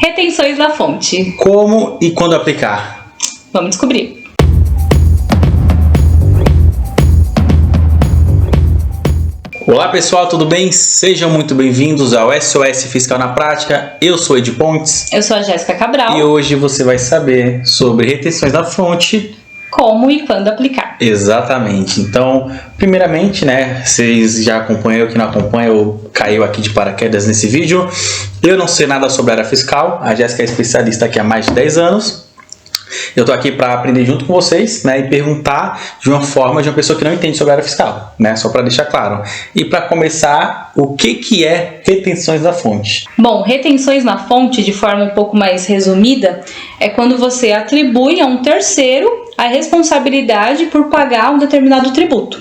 Retenções na fonte. Como e quando aplicar? Vamos descobrir. Olá pessoal, tudo bem? Sejam muito bem-vindos ao SOS Fiscal na Prática. Eu sou Ed Pontes. Eu sou a Jéssica Cabral. E hoje você vai saber sobre retenções na fonte. Como e quando aplicar. Exatamente. Então, primeiramente, né, vocês já acompanham, eu que não acompanho, eu caiu aqui de paraquedas nesse vídeo. Eu não sei nada sobre a área fiscal, a Jéssica é especialista aqui há mais de 10 anos. Eu tô aqui para aprender junto com vocês, né, e perguntar de uma forma de uma pessoa que não entende sobre a área fiscal, né, só para deixar claro. E para começar, o que é retenções na fonte? Bom, retenções na fonte, de forma um pouco mais resumida, é quando você atribui a um terceiro a responsabilidade por pagar um determinado tributo.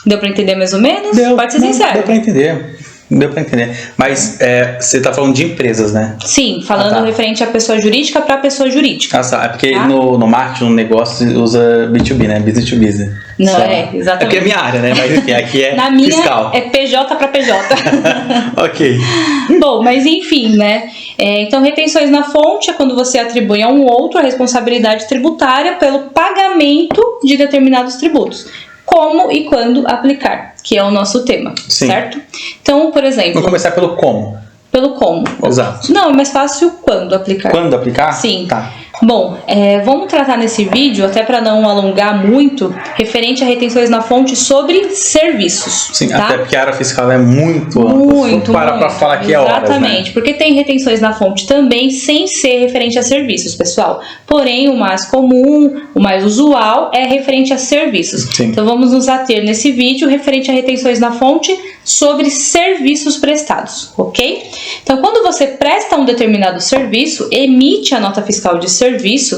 Deu para entender mais ou menos? Pode ser sincero. Deu para entender. Deu para entender. Mas você está falando de empresas, né? Sim, falando referente à pessoa jurídica para pessoa jurídica. Ah, tá. É porque no marketing, no negócio, usa B2B, né? Business to business. Não, exatamente. É porque é minha área, né? Mas enfim, aqui é Na minha fiscal. É PJ para PJ. Ok. Bom, mas enfim, né? Então, retenções na fonte é quando você atribui a um outro a responsabilidade tributária pelo pagamento de determinados tributos. Como e quando aplicar, que é o nosso tema, Sim. Certo? Então, por exemplo... Vamos começar pelo como. Pelo como. Exato. Não, é mais fácil quando aplicar. Quando aplicar? Sim. Tá. Bom, vamos tratar nesse vídeo, até para não alongar muito, referente a retenções na fonte sobre serviços. Sim, tá? até porque a área fiscal é muito ampla. Muito, para falar aqui é horas, né? Exatamente, porque tem retenções na fonte também sem ser referente a serviços, pessoal. Porém, o mais comum, o mais usual é referente a serviços. Sim. Então, vamos nos ater nesse vídeo referente a retenções na fonte sobre serviços prestados, ok? Então, quando você presta um determinado serviço, emite a nota fiscal de serviço,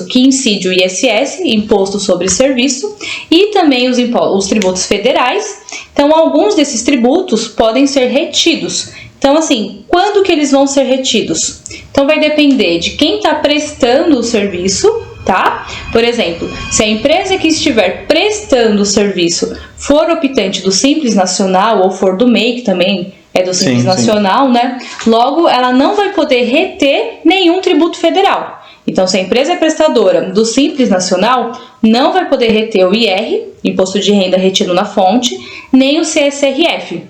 que incide o ISS, Imposto sobre Serviço, e também os tributos federais. Então, alguns desses tributos podem ser retidos. Então, assim, quando que eles vão ser retidos? Então, vai depender de quem está prestando o serviço, tá? Por exemplo, se a empresa que estiver prestando o serviço for optante do Simples Nacional ou for do MEI, que também é do Simples Nacional, né? Logo, ela não vai poder reter nenhum tributo federal. Então, se a empresa é prestadora do Simples Nacional, não vai poder reter o IR, Imposto de Renda Retido na Fonte, nem o CSRF,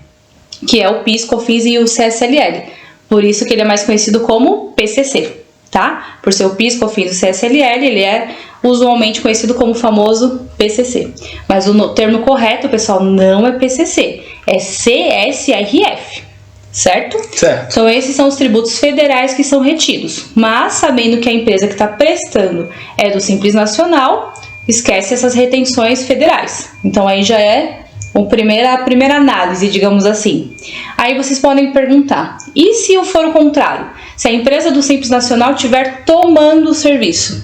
que é o PIS, COFINS e o CSLL. Por isso que ele é mais conhecido como PCC, tá? Por ser o PIS, COFINS e o CSLL, ele é usualmente conhecido como o famoso PCC. Mas o termo correto, pessoal, não é PCC, é CSRF. Certo? Certo. Então, esses são os tributos federais que são retidos. Mas, sabendo que a empresa que está prestando é do Simples Nacional, esquece essas retenções federais. Então, aí já é a primeira análise, digamos assim. Aí vocês podem perguntar, e se for o contrário? Se a empresa do Simples Nacional estiver tomando o serviço,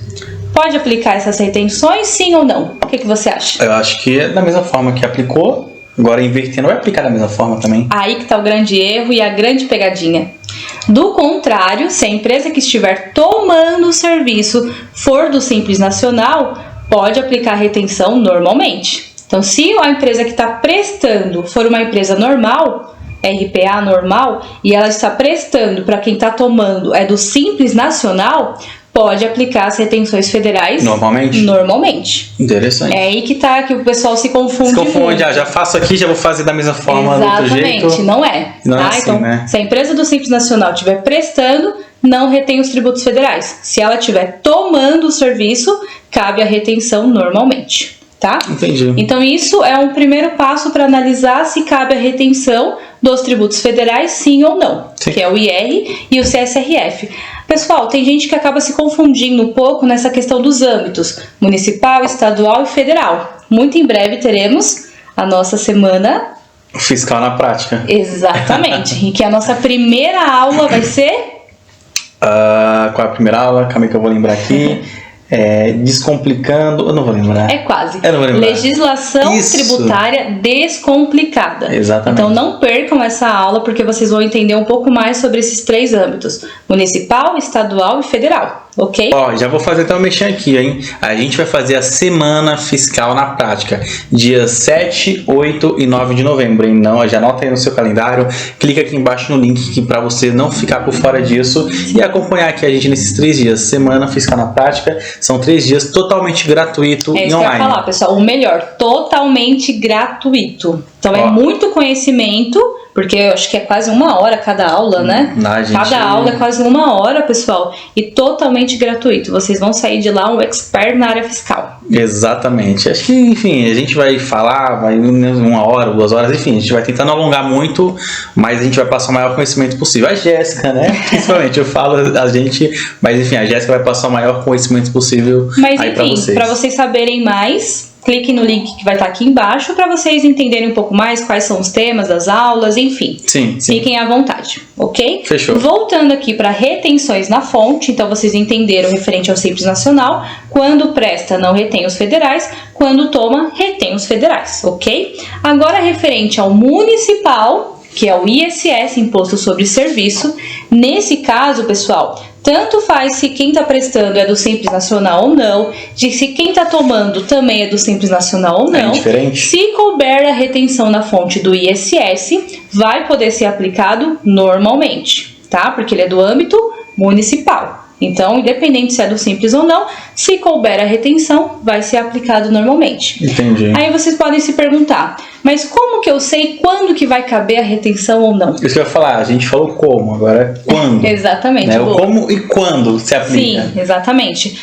pode aplicar essas retenções, sim ou não? O que você acha? Eu acho que é da mesma forma que aplicou. Agora, invertendo, vai aplicar da mesma forma também? Aí que está o grande erro e a grande pegadinha. Do contrário, se a empresa que estiver tomando o serviço for do Simples Nacional, pode aplicar retenção normalmente. Então, se a empresa que está prestando for uma empresa normal, RPA normal, e ela está prestando para quem está tomando é do Simples Nacional, pode aplicar as retenções federais normalmente? Normalmente. Interessante. É aí que tá, que o pessoal se confunde. Se confunde, já faço aqui, já vou fazer da mesma forma, do outro jeito. Exatamente, não é. Não tá? é assim, Então, né? Se a empresa do Simples Nacional estiver prestando, não retém os tributos federais. Se ela estiver tomando o serviço, cabe a retenção normalmente. Tá? Entendi. Então, isso é um primeiro passo para analisar se cabe a retenção dos tributos federais, sim ou não, Sim. Que é o IR e o CSRF. Pessoal, tem gente que acaba se confundindo um pouco nessa questão dos âmbitos municipal, estadual e federal. Muito em breve teremos a nossa semana Fiscal na Prática. Exatamente. E que a nossa primeira aula vai ser... Qual é a primeira aula? Calma aí que eu vou lembrar aqui. Descomplicando... Eu não vou lembrar. É quase. Eu não vou lembrar. Legislação tributária descomplicada. Exatamente. Então não percam essa aula, porque vocês vão entender um pouco mais sobre esses três âmbitos: municipal, estadual e federal. ok? Ó, já vou fazer então mexer aqui, hein? A gente vai fazer a semana fiscal na prática, dias 7, 8 e 9 de novembro, hein? Não, já anota aí no seu calendário, clica aqui embaixo no link para você não ficar por fora disso e acompanhar aqui a gente nesses 3 dias. Semana fiscal na prática, são 3 dias totalmente gratuito e online. É isso que eu ia falar, pessoal, o melhor, totalmente gratuito. Então é muito conhecimento, porque eu acho que é quase 1 hora cada aula, né? Cada aula é quase 1 hora, pessoal, e totalmente gratuito. Vocês vão sair de lá um expert na área fiscal. Exatamente. Acho que, enfim, a gente vai falar, vai 1 hora, 2 horas, enfim, a gente vai tentar não alongar muito, mas a gente vai passar o maior conhecimento possível. A Jéssica, né? Principalmente, eu falo a gente, mas enfim, a Jéssica vai passar o maior conhecimento possível aí para vocês. Para vocês saberem mais, clique no link que vai estar aqui embaixo para vocês entenderem um pouco mais quais são os temas das aulas, enfim. Sim. Fiquem à vontade, ok? Fechou. Voltando aqui para retenções na fonte, então vocês entenderam referente ao Simples Nacional, quando presta não retém os federais, quando toma retém os federais, ok? Agora referente ao municipal, que é o ISS, Imposto sobre Serviço, nesse caso, pessoal, tanto faz se quem está prestando é do Simples Nacional ou não, de se quem está tomando também é do Simples Nacional ou não. É diferente. Se couber a retenção na fonte do ISS, vai poder ser aplicado normalmente, tá? Porque ele é do âmbito municipal. Então, independente se é do Simples ou não, se couber a retenção, vai ser aplicado normalmente. Entendi. Aí vocês podem se perguntar, mas como que eu sei quando que vai caber a retenção ou não? Isso que eu ia falar, a gente falou como, agora quando. Exatamente. Né? O como e quando se aplica. Sim, exatamente.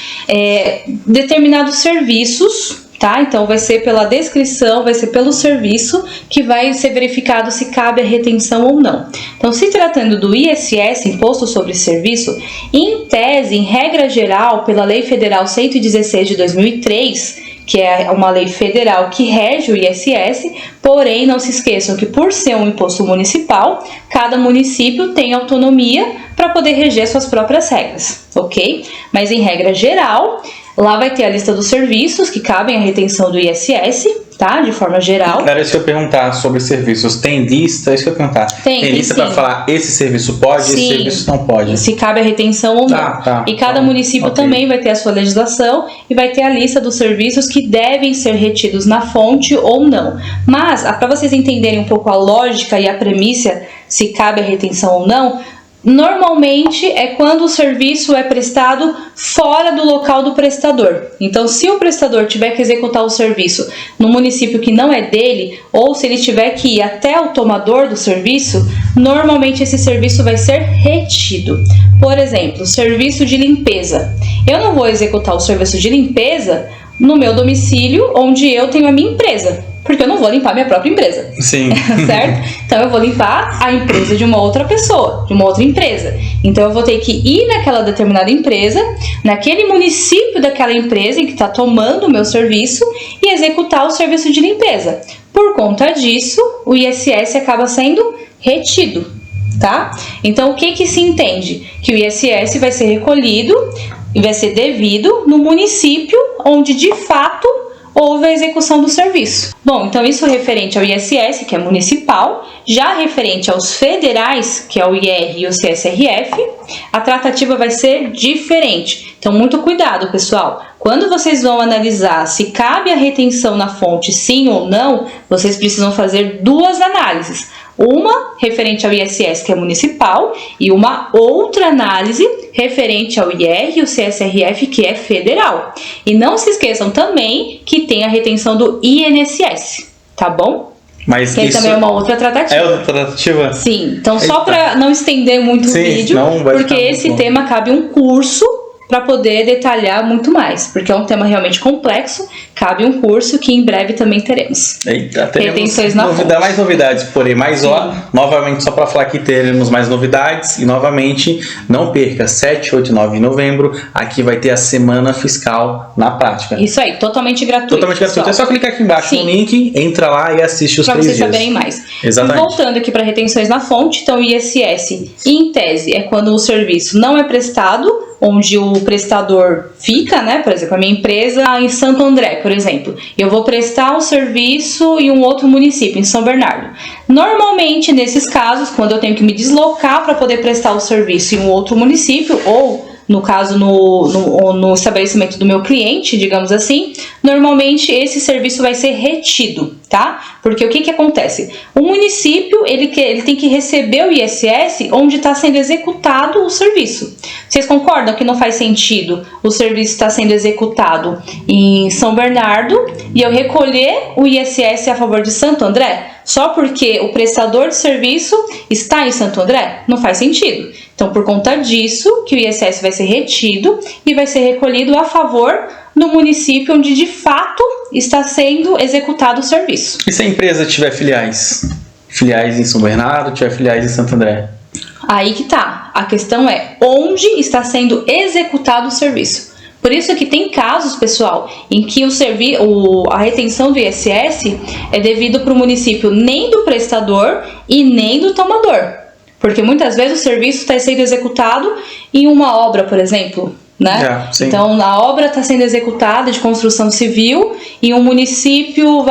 Determinados serviços, tá? Então vai ser pela descrição, vai ser pelo serviço que vai ser verificado se cabe a retenção ou não. Então, se tratando do ISS, Imposto sobre Serviço, em tese, em regra geral, pela Lei Federal 116 de 2003, que é uma lei federal que rege o ISS, porém não se esqueçam que por ser um imposto municipal, cada município tem autonomia para poder reger suas próprias regras, ok? Mas em regra geral, lá vai ter a lista dos serviços que cabem à retenção do ISS, tá? De forma geral. Era isso que eu ia perguntar sobre serviços. Tem lista? É isso que eu ia perguntar. Tem lista para falar esse serviço pode, esse serviço não pode. Se cabe a retenção ou não. Tá. E cada município também vai ter a sua legislação e vai ter a lista dos serviços que devem ser retidos na fonte ou não. Mas, para vocês entenderem um pouco a lógica e a premissa, se cabe a retenção ou não, normalmente é quando o serviço é prestado fora do local do prestador. Então, se o prestador tiver que executar o serviço no município que não é dele, ou se ele tiver que ir até o tomador do serviço, normalmente esse serviço vai ser retido. Por exemplo, serviço de limpeza. Eu não vou executar o serviço de limpeza no meu domicílio, onde eu tenho a minha empresa, porque eu não vou limpar minha própria empresa. Sim. Certo? Então eu vou limpar a empresa de uma outra pessoa, de uma outra empresa. Então eu vou ter que ir naquela determinada empresa, naquele município daquela empresa em que está tomando o meu serviço e executar o serviço de limpeza. Por conta disso, o ISS acaba sendo retido, tá? Então o que se entende? Que o ISS vai ser recolhido e vai ser devido no município onde de fato houve a execução do serviço. Bom, então isso referente ao ISS, que é municipal, já referente aos federais, que é o IR e o CSRF, a tratativa vai ser diferente. Então, muito cuidado, pessoal. Quando vocês vão analisar se cabe a retenção na fonte sim ou não, vocês precisam fazer 2 análises. Uma referente ao ISS, que é municipal, e uma outra análise referente ao IR e o CSRF, que é federal. E não se esqueçam também que tem a retenção do INSS, tá bom? Mas que isso também é uma outra tratativa. É outra tratativa? Sim, então só para não estender muito o vídeo, porque esse tema cabe um curso para poder detalhar muito mais, porque é um tema realmente complexo, cabe um curso que em breve também teremos. Eita, teremos mais novidades, porém, mas ó, novamente só para falar que teremos mais novidades e novamente não perca, 7, 8 e 9 de novembro, aqui vai ter a semana fiscal na prática. Isso aí, totalmente gratuito. Totalmente gratuito, é só clicar aqui embaixo no link, entra lá e assiste os 3 dias. Para vocês saberem mais. Exatamente. E voltando aqui para retenções na fonte, então o ISS, em tese, é quando o serviço não é prestado, onde o prestador fica, né? Por exemplo, a minha empresa em Santo André, por exemplo. Eu vou prestar um serviço em um outro município, em São Bernardo. Normalmente, nesses casos, quando eu tenho que me deslocar para poder prestar o serviço em um outro município ou no caso no estabelecimento do meu cliente, digamos assim, normalmente esse serviço vai ser retido, tá? Porque o que acontece? O município, ele tem que receber o ISS onde está sendo executado o serviço. Vocês concordam que não faz sentido o serviço estar sendo executado em São Bernardo e eu recolher o ISS a favor de Santo André? Só porque o prestador de serviço está em Santo André? Não faz sentido. Então, por conta disso, que o ISS vai ser retido e vai ser recolhido a favor do município onde de fato está sendo executado o serviço. E se a empresa tiver filiais? Filiais em São Bernardo, tiver filiais em Santo André? Aí que tá. A questão é onde está sendo executado o serviço. Por isso que tem casos, pessoal, em que a retenção do ISS é devido para o município nem do prestador e nem do tomador. Porque muitas vezes o serviço está sendo executado em uma obra, por exemplo, né? Então, a obra está sendo executada de construção civil em um município,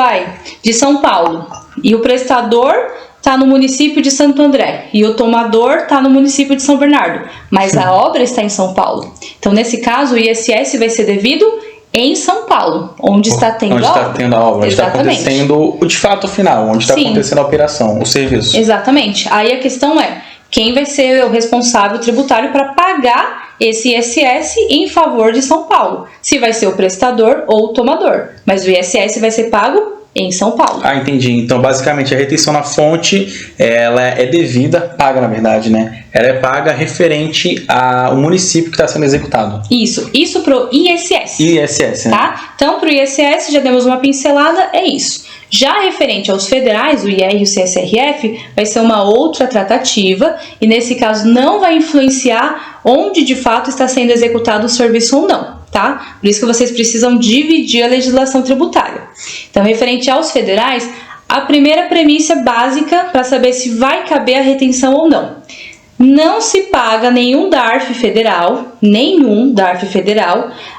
de São Paulo. E o prestador está no município de Santo André e o tomador está no município de São Bernardo, mas a obra está em São Paulo. Então, nesse caso, o ISS vai ser devido em São Paulo, onde está tendo a obra. Onde está tendo a obra, onde está acontecendo de fato o final, onde está acontecendo a operação, o serviço. Exatamente. Aí a questão é, quem vai ser o responsável tributário para pagar esse ISS em favor de São Paulo? Se vai ser o prestador ou o tomador. Mas o ISS vai ser pago em São Paulo. Ah, entendi. Então, basicamente, a retenção na fonte, ela é devida, paga na verdade, né? Ela é paga referente ao município que está sendo executado. Isso pro ISS. ISS, né? Tá? Então, pro ISS, já demos uma pincelada, é isso. Já referente aos federais, o IR e o CSRF, vai ser uma outra tratativa e, nesse caso, não vai influenciar onde, de fato, está sendo executado o serviço ou não. Tá? Por isso que vocês precisam dividir a legislação tributária. Então, referente aos federais, a primeira premissa básica para saber se vai caber a retenção ou não. Não se paga nenhum DARF federal,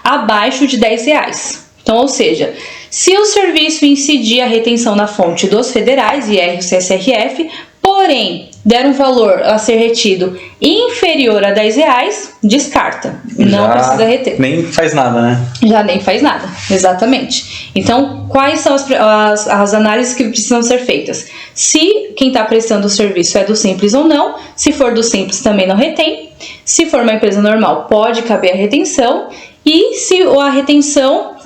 abaixo de R$10. Então, ou seja, se o serviço incidir a retenção na fonte dos federais, IR e CSRF, porém der um valor a ser retido inferior a R$10, descarta. Não precisa reter. Nem faz nada, né? Já nem faz nada, exatamente. Então, quais são as análises que precisam ser feitas? Se quem está prestando o serviço é do Simples ou não, se for do Simples também não retém, se for uma empresa normal pode caber a retenção e se a retenção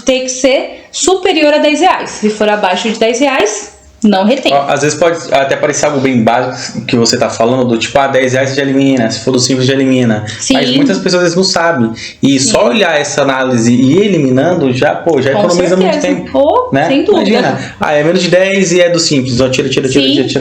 tem que ser superior a R$10. Se for abaixo de R$10, não retém. Às vezes pode até parecer algo bem básico que você está falando, do tipo, R$10 você já elimina, se for do Simples já elimina. Sim. Mas muitas pessoas às vezes não sabem. E só olhar essa análise e ir eliminando, já economiza muito tempo. Né? Sem dúvida. Imagina, é menos de 10 e é do Simples, tira.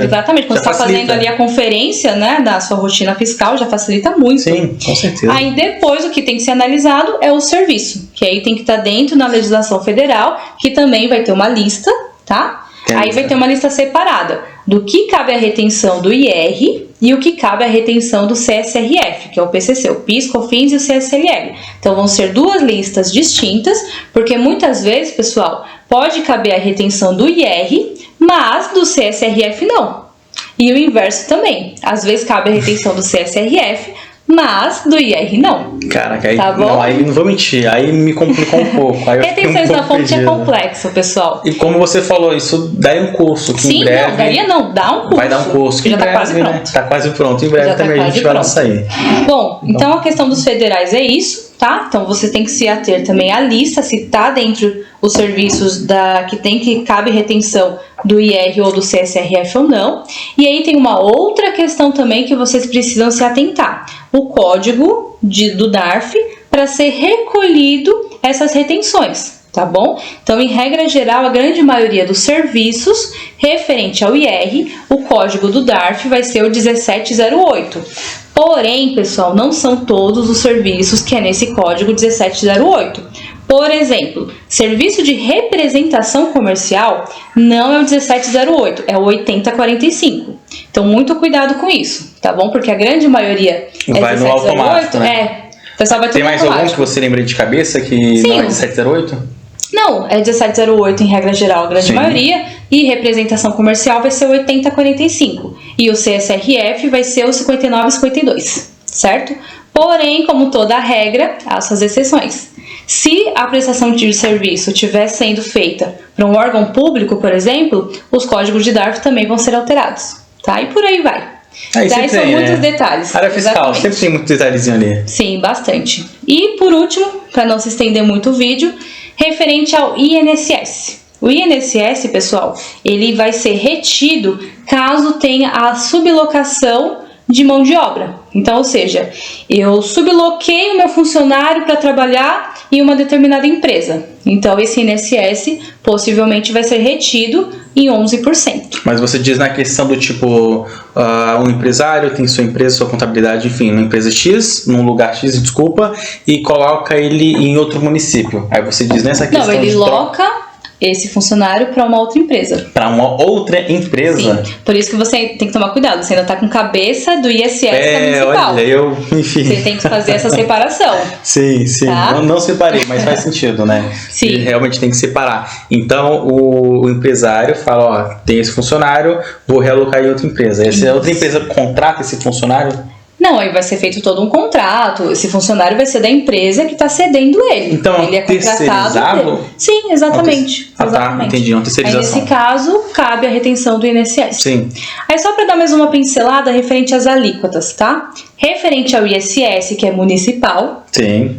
Exatamente. Quando você está fazendo ali a conferência, né, da sua rotina fiscal, já facilita muito. Sim, com certeza. Aí depois o que tem que ser analisado é o serviço, que aí tem que estar dentro da legislação federal, que também vai ter uma lista, tá? Aí vai ter uma lista separada do que cabe a retenção do IR e o que cabe a retenção do CSRF, que é o PCC, o PIS, COFINS e o CSLL. Então vão ser duas listas distintas, porque muitas vezes, pessoal, pode caber a retenção do IR, mas do CSRF não. E o inverso também. Às vezes cabe a retenção do CSRF, mas do IR não. Caraca, aí, tá bom? Não, aí não vou mentir, aí me complicou um pouco. Retenções na fonte é complexo, pessoal. E como você falou, isso daria um curso que em breve... dá um curso. Vai dar um curso que já em tá breve, quase pronto. Né? Tá quase pronto, em breve também a gente vai lançar aí. Bom, então a questão dos federais é isso, tá? Então você tem que se ater também à lista, se tá dentro os serviços que cabe retenção do IR ou do CSRF ou não. E aí tem uma outra questão também que vocês precisam se atentar. O código do DARF para ser recolhido essas retenções, tá bom? Então, em regra geral, a grande maioria dos serviços referente ao IR, o código do DARF vai ser o 1708. Porém, pessoal, não são todos os serviços que é nesse código 1708. Por exemplo, serviço de representação comercial não é o 1708, é o 8045. Então, muito cuidado com isso, tá bom? Porque a grande maioria vai no automático, né? O pessoal vai Tem mais algum que você lembra de cabeça que não é 1708? Não, é 1708 em regra geral, a grande maioria. E representação comercial vai ser o 8045. E o CSRF vai ser o 5952, certo? Porém, como toda regra, há suas exceções. Se a prestação de serviço estiver sendo feita para um órgão público, por exemplo, os códigos de DARF também vão ser alterados, tá? E por aí vai. Daí são muitos detalhes. Área fiscal, sempre tem muito detalhezinho ali. Sim, bastante. E por último, para não se estender muito o vídeo, referente ao INSS. O INSS, pessoal, ele vai ser retido caso tenha a sublocação de mão de obra. Então, ou seja, eu subloquei o meu funcionário para trabalhar em uma determinada empresa. Então, esse INSS possivelmente vai ser retido em 11%. Mas você diz na questão do tipo, um empresário tem sua empresa, sua contabilidade, enfim, numa empresa X, num lugar X, desculpa, e coloca ele em outro município. Aí você diz nessa questão Não, ele loca esse funcionário para uma outra empresa. Para uma outra empresa? Sim, por isso que você tem que tomar cuidado. Você ainda está com cabeça do ISS da municipal. Olha, enfim. Você tem que fazer essa separação. Sim. Tá? Não separei, mas faz sentido, né? Sim. Ele realmente tem que separar. Então, o empresário fala, ó, tem esse funcionário, vou realocar em outra empresa. Essa outra empresa contrata esse funcionário? Não, aí vai ser feito todo um contrato. Esse funcionário vai ser da empresa que está cedendo ele. Então, ele é contratado dele. Sim, exatamente. Tá, entendi. Uma terceirização. Aí, nesse caso, cabe a retenção do INSS. Sim. Aí, só para dar mais uma pincelada referente às alíquotas, tá? Referente ao ISS, que é municipal, sim,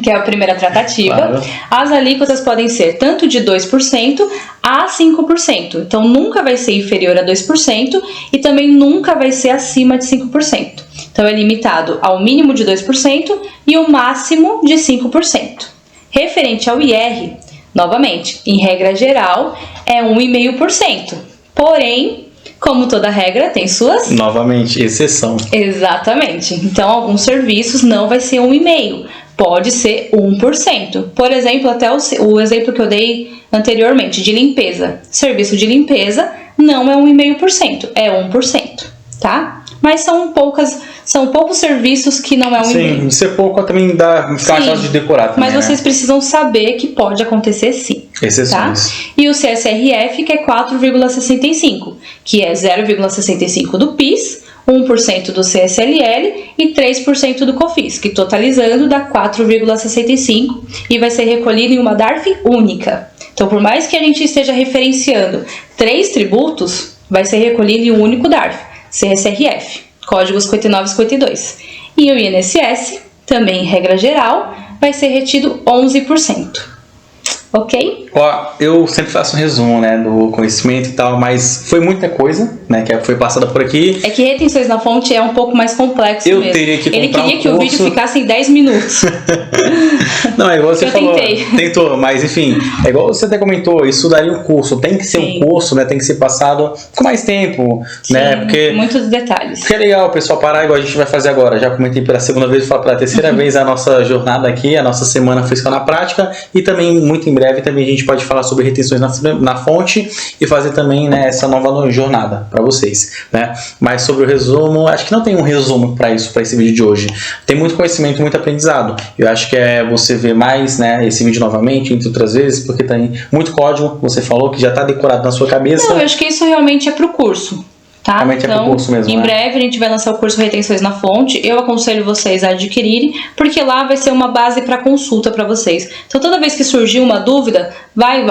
que é a primeira tratativa, claro. As alíquotas podem ser tanto de 2% a 5%. Então, nunca vai ser inferior a 2% e também nunca vai ser acima de 5%. Então, é limitado ao mínimo de 2% e o máximo de 5%. Referente ao IR, novamente, em regra geral, é 1,5%. Porém, como toda regra, tem suas... Novamente, exceção. Exatamente. Então, alguns serviços não vai ser 1,5%. Pode ser 1%. Por exemplo, até o exemplo que eu dei anteriormente, de limpeza. Serviço de limpeza não é 1,5%, é 1%, tá? Mas são poucos serviços que não é 1,5%. Sim, ser pouco também dá ficar fácil de decorar também, mas vocês precisam saber que pode acontecer sim. Exceções. Tá? E o CSRF, que é 4,65%, que é 0,65% do PIS, 1% do CSLL e 3% do COFINS, que totalizando dá 4,65% e vai ser recolhido em uma DARF única. Então, por mais que a gente esteja referenciando 3 tributos, vai ser recolhido em um único DARF. CSRF, código 59 e 52. E o INSS, também em regra geral, vai ser retido 11%. Ok? Ó, eu sempre faço um resumo, né, do conhecimento e tal, mas foi muita coisa, né, que foi passada por aqui. É que retenções na fonte é um pouco mais complexo mesmo. Teria que comprar Ele queria um que curso. o vídeo ficasse em 10 minutos. Não, é igual você falou. Tentei. Tentou, mas enfim, é igual você até comentou, isso daria um curso, tem que ser um curso, né, tem que ser passado com mais tempo, né, porque... muitos detalhes. Porque é legal o pessoal parar, igual a gente vai fazer agora. Já comentei pela segunda vez, vou falar pela terceira vez a nossa jornada aqui, a nossa semana fiscal na prática, e também, muito em breve, também a gente pode falar sobre retenções na fonte e fazer também, né, essa nova jornada para vocês, né? Mas sobre o resumo, acho que não tem um resumo para isso, para esse vídeo de hoje. Tem muito conhecimento, muito aprendizado. Eu acho que é você ver mais, né, esse vídeo novamente, entre outras vezes, porque tem muito código, você falou, que já está decorado na sua cabeça. Não, eu acho que isso realmente é pro curso. Tá? Realmente então, é pro curso mesmo, em né? breve a gente vai lançar o curso Retenções na Fonte. Eu aconselho vocês a adquirirem, porque lá vai ser uma base para consulta para vocês. Então, toda vez que surgir uma dúvida,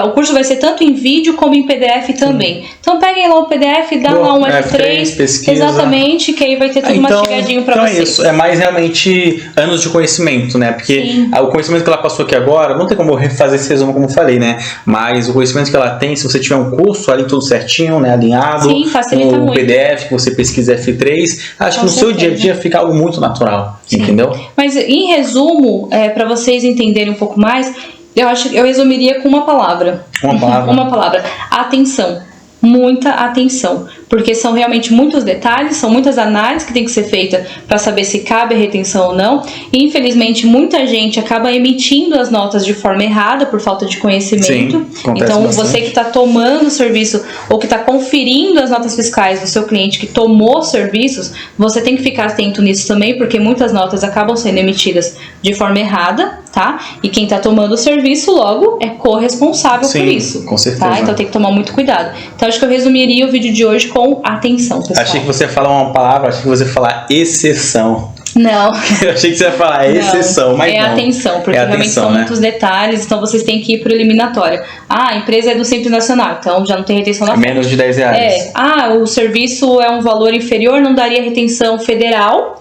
o curso vai ser tanto em vídeo como em PDF também. Então, peguem lá o PDF, dá lá um F3, pesquisa. Exatamente, que aí vai ter tudo mastigadinho para vocês. É isso, é mais realmente anos de conhecimento, né? Porque o conhecimento que ela passou aqui agora, não tem como eu refazer esse resumo como eu falei, né? Mas o conhecimento que ela tem, se você tiver um curso ali tudo certinho, né, alinhado, sim, facilita o muito. PDF que você pesquisa F3, acho que no seu dia a dia fica algo muito natural, entendeu? Mas em resumo, para vocês entenderem um pouco mais, eu resumiria com uma palavra. Uma palavra. Atenção. Muita atenção, porque são realmente muitos detalhes, são muitas análises que tem que ser feita para saber se cabe a retenção ou não. E infelizmente muita gente acaba emitindo as notas de forma errada por falta de conhecimento. Sim, então bastante. você que está tomando o serviço ou que está conferindo as notas fiscais do seu cliente que tomou serviços, você tem que ficar atento nisso também, porque muitas notas acabam sendo emitidas de forma errada, tá? E quem está tomando o serviço logo é corresponsável por isso. Com certeza. Tá? Então tem que tomar muito cuidado. Então acho que eu resumiria o vídeo de hoje com atenção, pessoal. Achei que você ia falar uma palavra, achei que você ia falar exceção. Não. Eu achei que você ia falar exceção, mas é não. atenção, porque realmente são muitos detalhes, então vocês têm que ir pro eliminatório. A empresa é do Simples Nacional, então já não tem retenção na fonte. Menos de R$10. O serviço é um valor inferior, não daria retenção federal.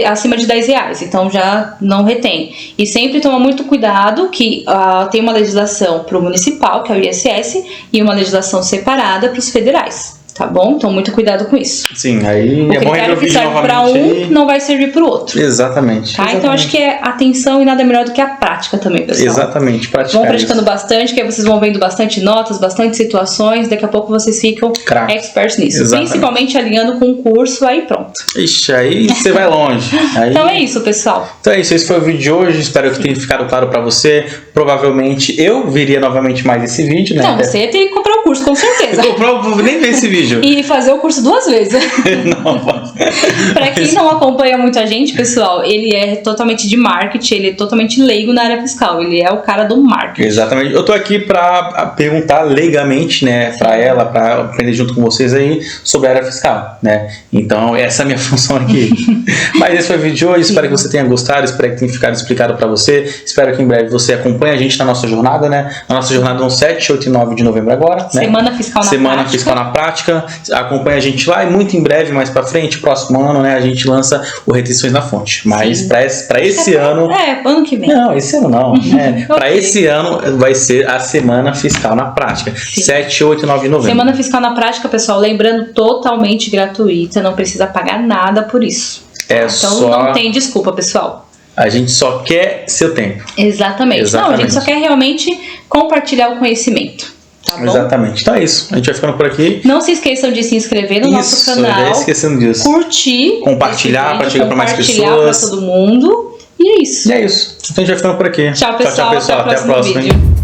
Acima de R$10, então já não retém. E sempre toma muito cuidado que tem uma legislação para o municipal, que é o ISS, e uma legislação separada para os federais. Tá bom? Então, muito cuidado com isso. Sim, aí o critério que serve para um não vai servir para o outro. Exatamente. Tá? Então, acho que é atenção e nada melhor do que a prática também, pessoal. Exatamente, praticar. Vão praticando bastante, que aí vocês vão vendo bastante notas, bastante situações, daqui a pouco vocês ficam experts nisso. Exatamente. Principalmente alinhando com o curso, aí pronto. Ixi, aí você vai longe. Aí... Então é isso, pessoal. Então é isso, esse foi o vídeo de hoje, espero que tenha ficado claro para você. Provavelmente eu viria novamente mais esse vídeo, né? Não, você ia ter que comprar o curso, com certeza. Eu nem ver esse vídeo. E fazer o curso 2 vezes. Não, pra quem não acompanha muito a gente, pessoal, ele é totalmente de marketing, ele é totalmente leigo na área fiscal, ele é o cara do marketing. Exatamente. Eu tô aqui pra perguntar leigamente, né, pra ela, pra aprender junto com vocês aí sobre a área fiscal, né? Então, essa é a minha função aqui. Mas esse foi o vídeo de hoje, espero que você tenha gostado, espero que tenha ficado explicado pra você, espero que em breve você acompanhe a gente na nossa jornada, né? Na nossa jornada no 7, 8 e 9 de novembro agora, né? Semana Fiscal na Semana Prática. Fiscal na Prática. Acompanha a gente lá e muito em breve, mais pra frente, próximo ano, né, a gente lança o Retenções na Fonte. Mas pra esse ano... ano que vem. Não, esse ano não. Pra esse ano vai ser a Semana Fiscal na Prática. Sim. 7, 8 e 9 de novembro. Semana Fiscal na Prática, pessoal, lembrando, totalmente gratuita, não precisa pagar nada por isso. Então não tem desculpa, pessoal. A gente só quer seu tempo. Exatamente. Não, a gente só quer realmente compartilhar o conhecimento. Tá bom? Exatamente. Então é isso. A gente vai ficando por aqui. Não se esqueçam de se inscrever no nosso canal. Já esquecendo disso. Curtir. Compartilhar para chegar para mais pessoas. Compartilhar para todo mundo. E é isso. E é isso. Então a gente vai ficando por aqui. Tchau, pessoal. Tchau, pessoal. Até a próxima.